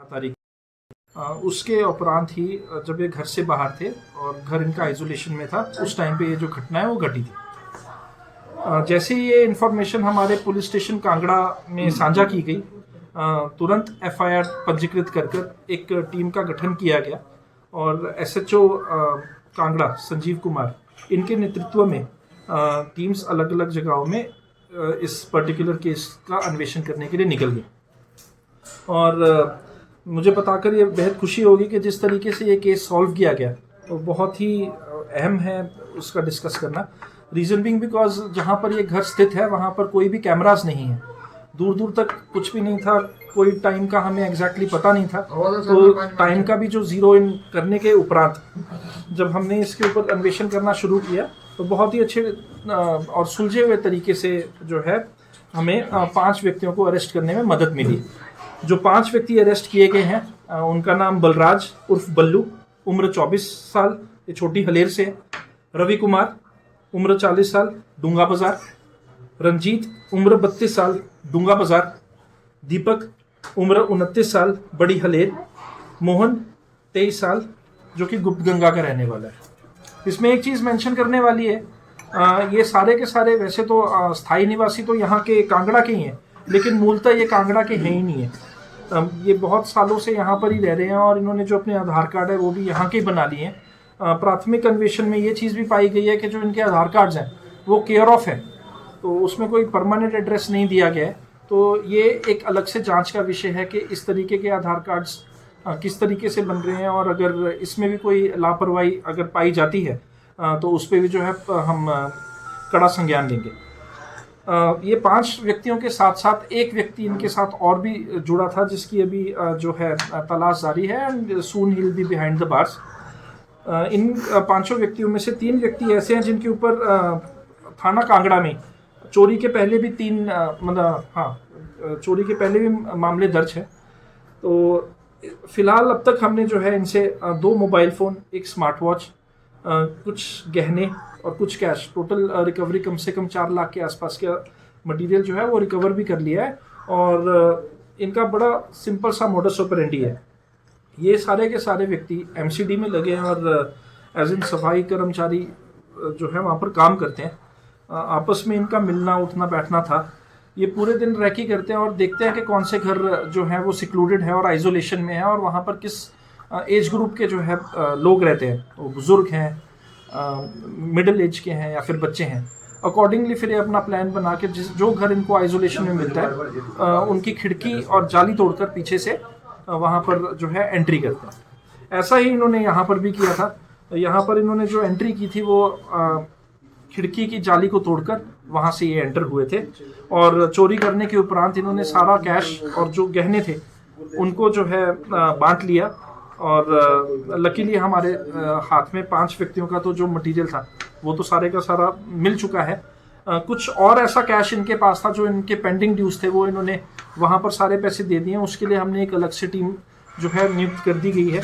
तारीख उसके उपरांत ही जब ये घर से बाहर थे और घर इनका आइसोलेशन में था, उस टाइम पे ये जो घटना है वो घटी थी। जैसे ही ये इन्फॉर्मेशन हमारे पुलिस स्टेशन कांगड़ा में साझा की गई, तुरंत एफआईआर पंजीकृत कर एक टीम का गठन किया गया और एसएचओ कांगड़ा संजीव कुमार इनके नेतृत्व में टीम्स अलग अलग जगहों में इस पर्टिकुलर केस का अन्वेषण करने के लिए निकल गई। और मुझे बताकर ये बेहद खुशी होगी कि जिस तरीके से ये केस सॉल्व किया गया तो बहुत ही अहम है उसका डिस्कस करना। रीज़न बिंग बिकॉज जहाँ पर ये घर स्थित है वहाँ पर कोई भी कैमरास नहीं है, दूर दूर तक कुछ भी नहीं था, कोई टाइम का हमें एग्जैक्टली पता नहीं था। तो टाइम का भी जो जीरो इन करने के उपरांत जब हमने इसके ऊपर अन्वेषण करना शुरू किया तो बहुत ही अच्छे और सुलझे हुए तरीके से जो है हमें 5 व्यक्तियों को अरेस्ट करने में मदद मिली। जो 5 व्यक्ति अरेस्ट किए गए हैं उनका नाम बलराज उर्फ बल्लू, उम्र 24 साल, ये छोटी हलेर से है। रवि कुमार, उम्र 40 साल, डूंगा बाजार। रंजीत, उम्र 32 साल, डूंगा बाजार। दीपक, उम्र 29 साल, बड़ी हलेर। मोहन, 23 साल, जो कि गुप्त गंगा का रहने वाला है। इसमें एक चीज़ मेंशन करने वाली है, ये सारे के सारे वैसे तो स्थायी निवासी तो यहाँ के कांगड़ा के ही हैं, लेकिन मूलतः ये कांगड़ा के हैं ही नहीं है। ये बहुत सालों से यहाँ पर ही रह रहे हैं और इन्होंने जो अपने आधार कार्ड है वो भी यहाँ के ही बना लिए हैं। प्राथमिक अन्वेषण में ये चीज़ भी पाई गई है कि जो इनके आधार कार्ड्स हैं वो केयर ऑफ है, तो उसमें कोई परमानेंट एड्रेस नहीं दिया गया है। तो ये एक अलग से जांच का विषय है कि इस तरीके के आधार कार्ड्स किस तरीके से बन रहे हैं और अगर इसमें भी कोई लापरवाही अगर पाई जाती है तो उस पर भी जो है हम कड़ा संज्ञान लेंगे। ये 5 व्यक्तियों के साथ साथ एक व्यक्ति इनके साथ और भी जुड़ा था जिसकी अभी जो है तलाश जारी है एंड सून ही will be behind the bars. इन 5 व्यक्तियों में से 3 व्यक्ति ऐसे हैं जिनके ऊपर थाना कांगड़ा में चोरी के पहले भी 3 चोरी के पहले भी मामले दर्ज है। तो फिलहाल अब तक हमने जो है इनसे 2 मोबाइल फ़ोन, एक स्मार्ट वॉच, कुछ गहने और कुछ कैश, टोटल रिकवरी कम से कम 4 लाख के आसपास का मटेरियल जो है वो रिकवर भी कर लिया है। और इनका बड़ा सिंपल सा मोडस ऑपरेंडी है। ये सारे के सारे व्यक्ति एमसीडी में लगे हैं और एज इन सफाई कर्मचारी जो है वहाँ पर काम करते हैं। आपस में इनका मिलना उठना बैठना था। ये पूरे दिन रैकी करते हैं और देखते हैं कि कौन से घर जो है वो सिक्लूडेड है और आइसोलेशन में है और वहाँ पर किस एज ग्रुप के जो है लोग रहते हैं, वो बुज़ुर्ग हैं, मिडिल एज के हैं या फिर बच्चे हैं। अकॉर्डिंगली फिर ये अपना प्लान बना के जो घर इनको आइसोलेशन में मिलता है उनकी खिड़की और जाली तोड़कर पीछे से वहाँ पर जो है एंट्री करते हैं। ऐसा ही इन्होंने यहाँ पर भी किया था। यहाँ पर इन्होंने जो एंट्री की थी वो खिड़की की जाली को तोड़कर वहाँ से ये एंटर हुए थे और चोरी करने के उपरांत इन्होंने सारा कैश और जो गहने थे उनको जो है बांट लिया। और लकीली हमारे हाथ में 5 व्यक्तियों का तो जो मटेरियल था वो तो सारे का सारा मिल चुका है। कुछ और ऐसा कैश इनके पास था जो इनके पेंडिंग ड्यूज थे, वो इन्होंने वहाँ पर सारे पैसे दे दिए। उसके लिए हमने एक अलग से टीम जो है नियुक्त कर दी गई है,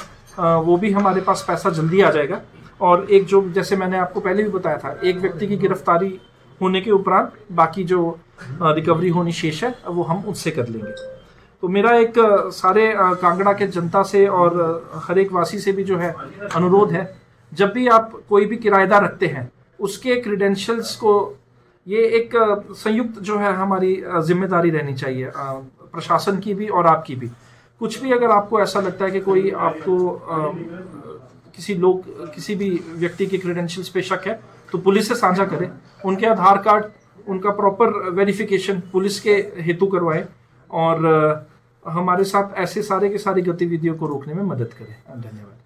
वो भी हमारे पास पैसा जल्दी आ जाएगा। और एक जो जैसे मैंने आपको पहले भी बताया था, एक व्यक्ति की गिरफ्तारी होने के उपरांत बाकी जो रिकवरी होनी शेष है वो हम उससे कर लेंगे। तो मेरा एक सारे कांगड़ा के जनता से और हर एक वासी से भी जो है अनुरोध है, जब भी आप कोई भी किराएदार रखते हैं उसके क्रीडेंशियल्स को, ये एक संयुक्त जो है हमारी जिम्मेदारी रहनी चाहिए, प्रशासन की भी और आपकी भी। कुछ भी अगर आपको ऐसा लगता है कि कोई आपको किसी भी व्यक्ति के क्रीडेंशियल्स पे शक है तो पुलिस से साझा करें, उनके आधार कार्ड, उनका प्रॉपर वेरिफिकेशन पुलिस के हेतु करवाएं और हमारे साथ ऐसे सारे के सारी गतिविधियों को रोकने में मदद करें। धन्यवाद।